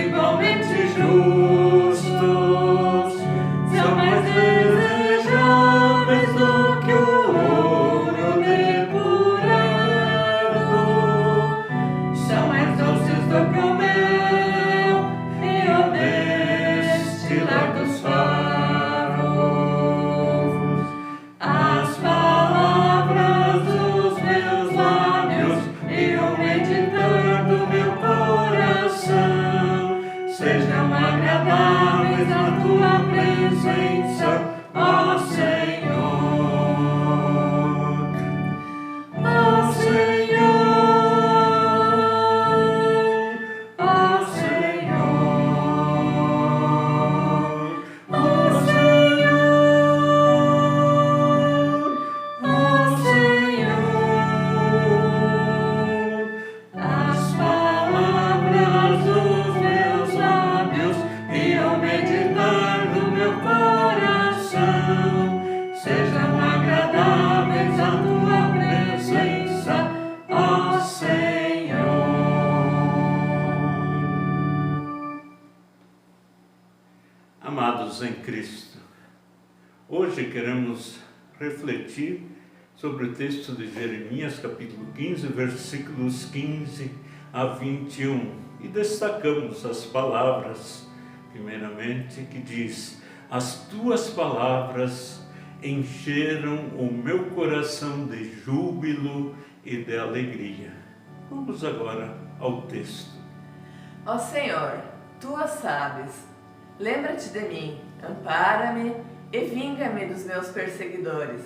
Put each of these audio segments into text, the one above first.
igualmente justos, são mais desejáveis do que o ouro depurado, são mais doces do que o mel e o destilar dos favos. As palavras dos meus lábios e o meditar do meu coração sejam agradáveis na tua presença, ó Senhor. Ó Senhor, ó Senhor, ó Senhor, ó Senhor. As palavras dos meus lábios e o meditar do meu coração sejam agradáveis à tua presença, ó Senhor. Amados em Cristo, hoje queremos refletir sobre o texto de Jeremias, capítulo 15, versículos 15 a 21, e destacamos as palavras, primeiramente, que diz: as tuas palavras encheram o meu coração de júbilo e de alegria. Vamos agora ao texto. Ó Senhor, tu o sabes, lembra-te de mim, ampara-me e vinga-me dos meus perseguidores.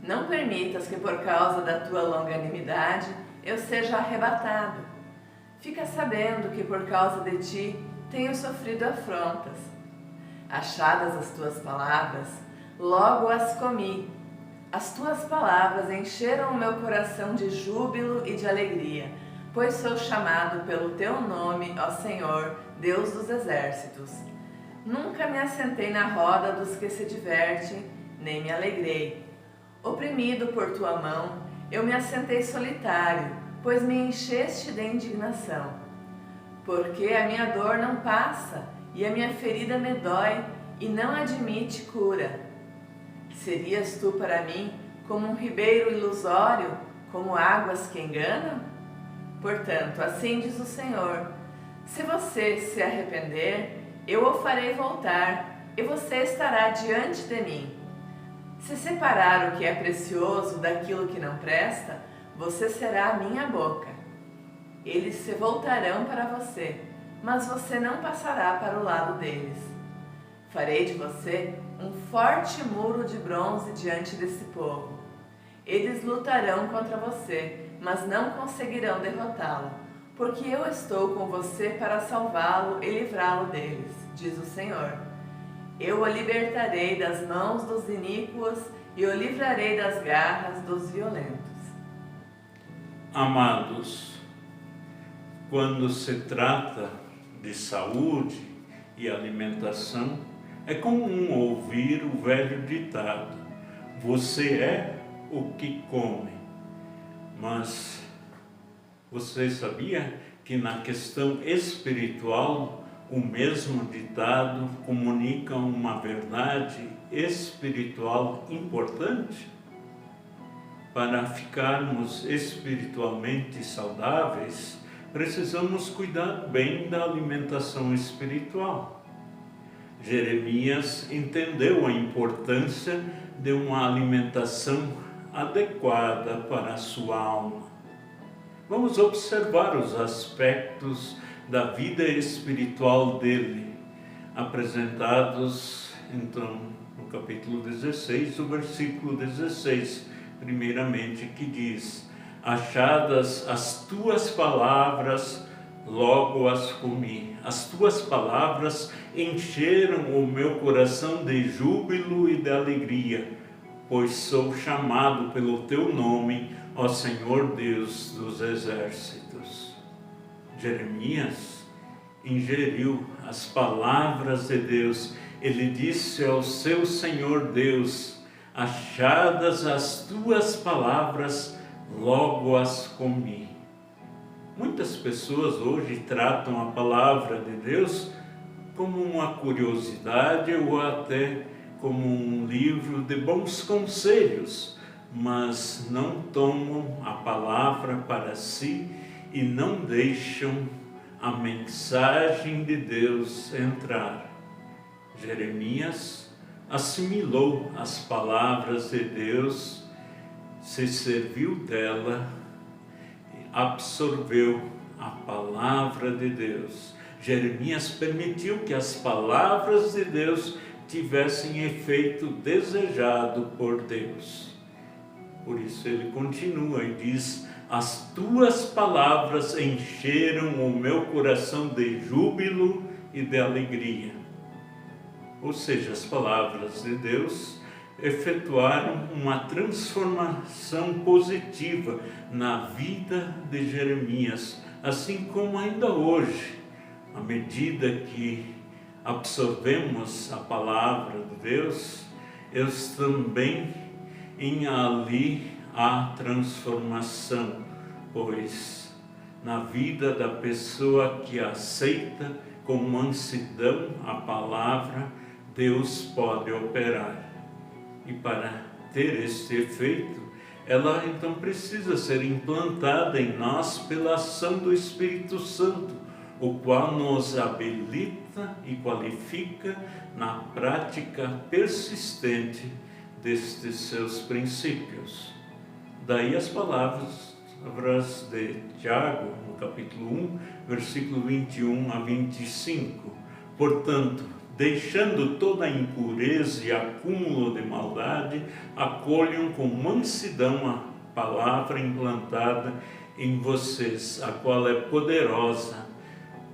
Não permitas que por causa da tua longanimidade eu seja arrebatado. Fica sabendo que por causa de ti tenho sofrido afrontas. Achadas as tuas palavras, logo as comi. As tuas palavras encheram o meu coração de júbilo e de alegria, pois sou chamado pelo teu nome, ó Senhor, Deus dos exércitos. Nunca me assentei na roda dos que se divertem, nem me alegrei. Oprimido por tua mão, eu me assentei solitário, pois me encheste de indignação. Porque a minha dor não passa, e a minha ferida me dói, e não admite cura. Serias tu para mim como um ribeiro ilusório, como águas que enganam? Portanto, assim diz o Senhor: se você se arrepender, eu o farei voltar, e você estará diante de mim. Se separar o que é precioso daquilo que não presta, você será a minha boca. Eles se voltarão para você, mas você não passará para o lado deles. Farei de você um forte muro de bronze diante desse povo. Eles lutarão contra você, mas não conseguirão derrotá-lo, porque eu estou com você para salvá-lo e livrá-lo deles, diz o Senhor. Eu o libertarei das mãos dos iníquos e o livrarei das garras dos violentos. Amados, quando se trata de saúde e alimentação, é comum ouvir o velho ditado: você é o que come. Mas você sabia que na questão espiritual o mesmo ditado comunica uma verdade espiritual importante? Para ficarmos espiritualmente saudáveis, precisamos cuidar bem da alimentação espiritual. Jeremias entendeu a importância de uma alimentação adequada para a sua alma. Vamos observar os aspectos da vida espiritual dele, apresentados então no capítulo 16, o versículo 16, primeiramente, que diz: achadas as tuas palavras, logo as comi. As tuas palavras encheram o meu coração de júbilo e de alegria, pois sou chamado pelo teu nome, ó Senhor Deus dos exércitos. Jeremias ingeriu as palavras de Deus. Ele disse ao seu Senhor Deus: achadas as tuas palavras, logo as comi. Muitas pessoas hoje tratam a palavra de Deus como uma curiosidade ou até como um livro de bons conselhos, mas não tomam a palavra para si e não deixam a mensagem de Deus entrar. Jeremias assimilou as palavras de Deus, se serviu dela, absorveu a palavra de Deus. Jeremias permitiu que as palavras de Deus tivessem efeito desejado por Deus. Por isso ele continua e diz: as tuas palavras encheram o meu coração de júbilo e de alegria. Ou seja, as palavras de Deus efetuaram uma transformação positiva na vida de Jeremias, assim como ainda hoje, à medida que absorvemos a palavra de Deus, também em ali há transformação, pois na vida da pessoa que aceita com mansidão a palavra, Deus pode operar. E para ter este efeito, ela então precisa ser implantada em nós pela ação do Espírito Santo, o qual nos habilita e qualifica na prática persistente destes seus princípios. Daí as palavras de Tiago, no capítulo 1, versículo 21 a 25. Portanto, deixando toda a impureza e acúmulo de maldade, acolham com mansidão a palavra implantada em vocês, a qual é poderosa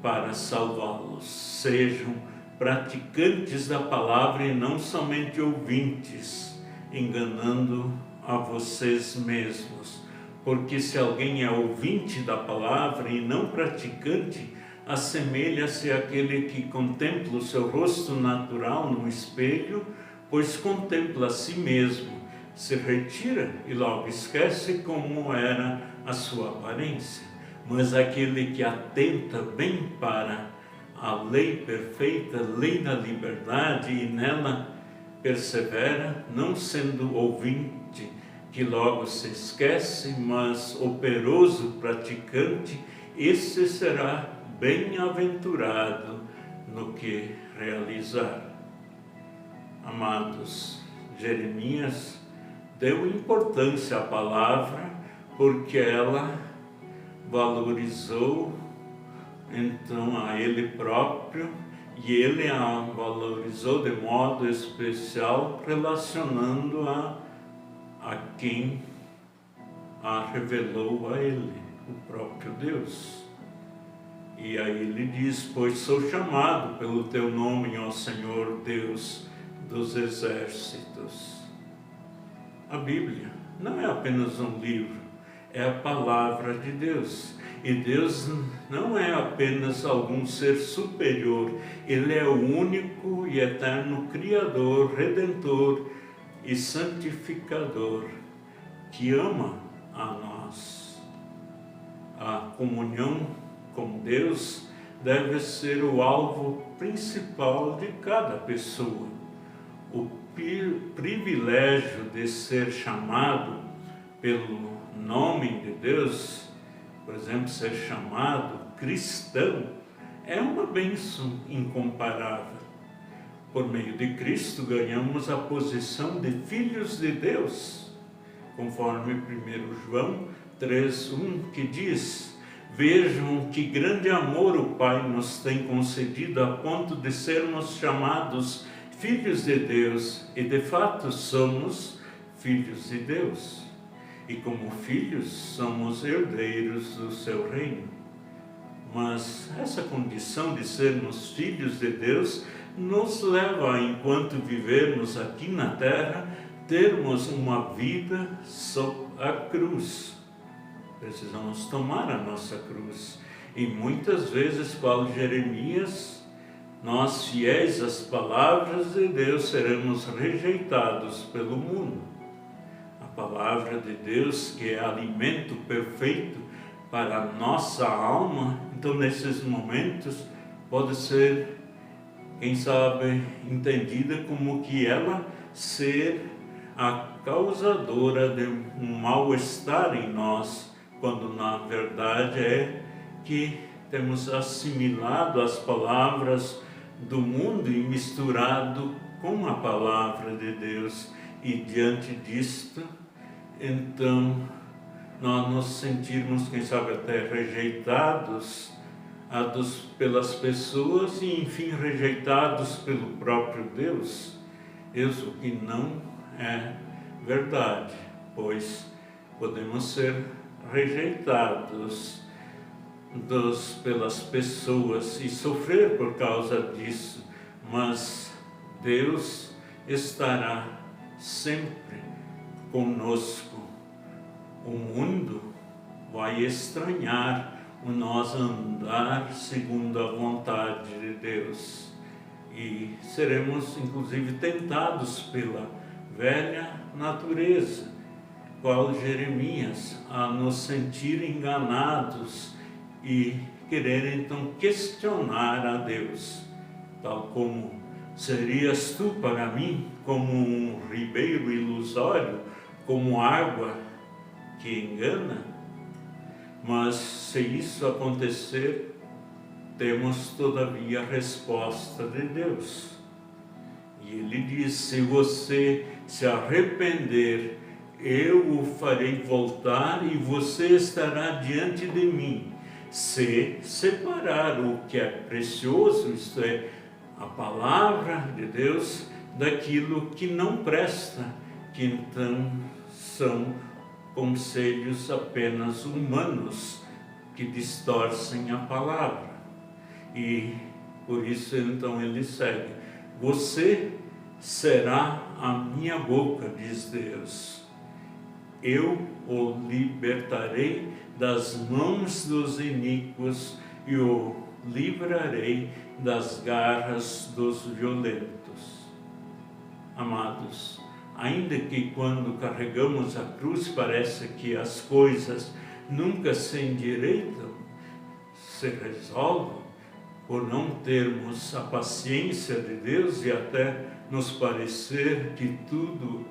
para salvá-los. Sejam praticantes da palavra e não somente ouvintes, enganando a vocês mesmos. Porque se alguém é ouvinte da palavra e não praticante, assemelha-se àquele que contempla o seu rosto natural no espelho, pois contempla a si mesmo, se retira e logo esquece como era a sua aparência. Mas aquele que atenta bem para a lei perfeita, lei da liberdade, e nela persevera, não sendo ouvinte que logo se esquece, mas operoso praticante, esse será bem-aventurado no que realizar. Amados, Jeremias deu importância à palavra porque ela valorizou então a ele próprio, e ele a valorizou de modo especial relacionando a quem a revelou a ele, o próprio Deus. E aí ele diz: pois sou chamado pelo teu nome, ó Senhor Deus dos exércitos. A Bíblia não é apenas um livro, é a palavra de Deus. E Deus não é apenas algum ser superior, Ele é o único e eterno Criador, Redentor e Santificador, que ama a nós. A comunhão com Deus deve ser o alvo principal de cada pessoa. O privilégio de ser chamado pelo nome de Deus, por exemplo, ser chamado cristão, é uma bênção incomparável. Por meio de Cristo ganhamos a posição de filhos de Deus, conforme 1 João 3:1, que diz: vejam que grande amor o Pai nos tem concedido a ponto de sermos chamados filhos de Deus, e de fato somos filhos de Deus. E como filhos somos herdeiros do seu reino. Mas essa condição de sermos filhos de Deus nos leva, enquanto vivermos aqui na terra, termos uma vida sob a cruz. Precisamos tomar a nossa cruz. E muitas vezes, qual Jeremias, nós, fiéis às palavras de Deus, seremos rejeitados pelo mundo. A palavra de Deus, que é alimento perfeito para a nossa alma, então nesses momentos pode ser, quem sabe, entendida como que ela ser a causadora de um mal-estar em nós, quando na verdade é que temos assimilado as palavras do mundo e misturado com a palavra de Deus, e diante disto, então, nós nos sentirmos, quem sabe, até rejeitados pelas pessoas e, enfim, rejeitados pelo próprio Deus. Isso que não é verdade, pois podemos ser rejeitados pelas pessoas e sofrer por causa disso, mas Deus estará sempre conosco. O mundo vai estranhar o nós andar segundo a vontade de Deus e seremos inclusive tentados pela velha natureza, qual Jeremias, a nos sentir enganados e querer então questionar a Deus, tal como: serias tu para mim como um ribeiro ilusório, como água que engana? Mas se isso acontecer, temos todavia a resposta de Deus. E Ele diz: se você se arrepender, eu o farei voltar e você estará diante de mim. Se separar o que é precioso, isto é, a palavra de Deus, daquilo que não presta, que então são conselhos apenas humanos, que distorcem a palavra. E por isso então ele segue: você será a minha boca, diz Deus. Eu o libertarei das mãos dos iníquos e o livrarei das garras dos violentos. Amados, ainda que quando carregamos a cruz parece que as coisas nunca se endireitam, se resolvem, por não termos a paciência de Deus e até nos parecer que tudo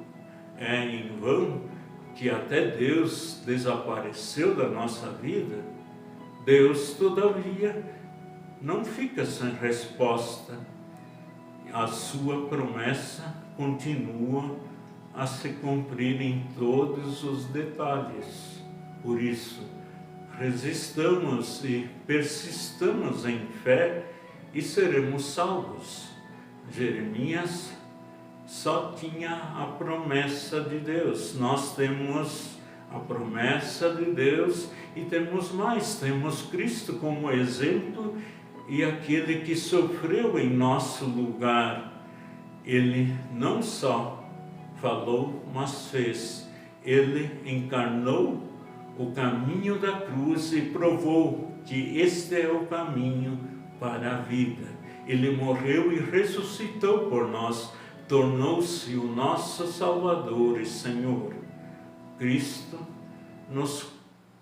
é em vão, que até Deus desapareceu da nossa vida, Deus, todavia, não fica sem resposta. A sua promessa continua a se cumprir em todos os detalhes. Por isso, resistamos e persistamos em fé e seremos salvos. Jeremias só tinha a promessa de Deus. Nós temos a promessa de Deus e temos mais, temos Cristo como exemplo e aquele que sofreu em nosso lugar. Ele não só falou, mas fez. Ele encarnou o caminho da cruz e provou que este é o caminho para a vida. Ele morreu e ressuscitou por nós, tornou-se o nosso Salvador e Senhor. Cristo nos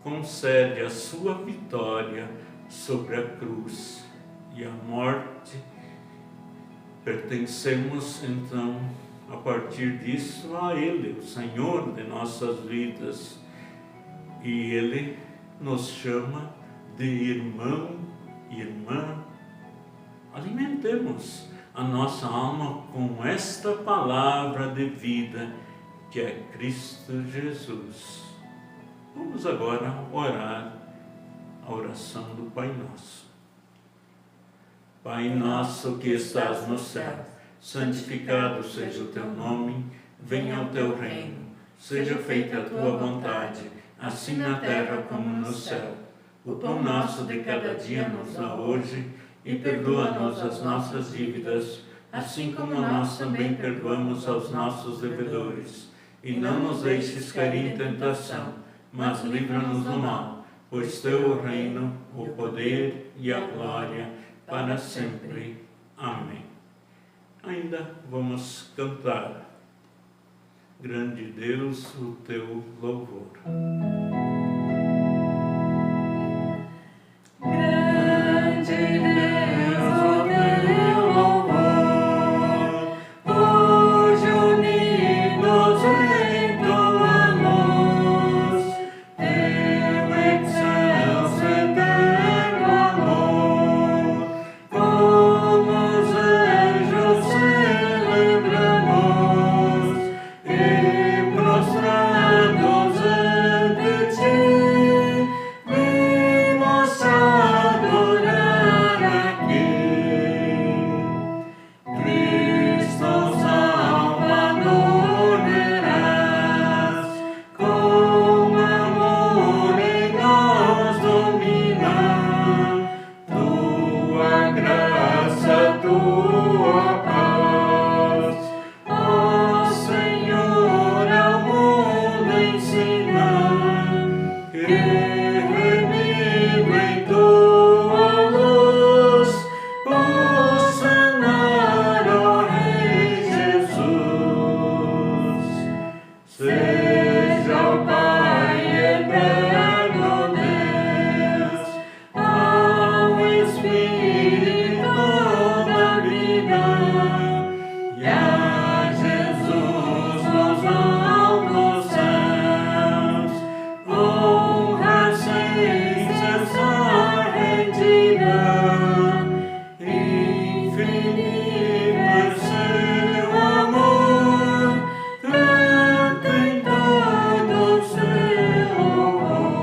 concede a sua vitória sobre a cruz e a morte. Pertencemos então, a partir disso, a Ele, o Senhor de nossas vidas. E Ele nos chama de irmão e irmã. Alimentemos a nossa alma com esta palavra de vida, que é Cristo Jesus. Vamos agora orar a oração do Pai Nosso. Pai nosso que estás no céu, santificado seja o teu nome, venha o teu reino, seja feita a tua vontade, assim na terra como no céu. O pão nosso de cada dia nos dá hoje, e perdoa-nos as nossas dívidas, assim como nós também perdoamos aos nossos devedores. E não nos deixes cair em tentação, mas livra-nos do mal, pois teu é o reino, o poder e a glória para sempre. Amém. Ainda vamos cantar: Grande Deus, o teu louvor. por seu amor, cantem todo o seu louvor.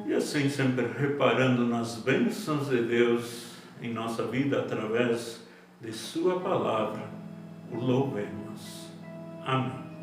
E assim, sempre reparando nas bênçãos de Deus em nossa vida através de sua palavra, o louvemos. Amém.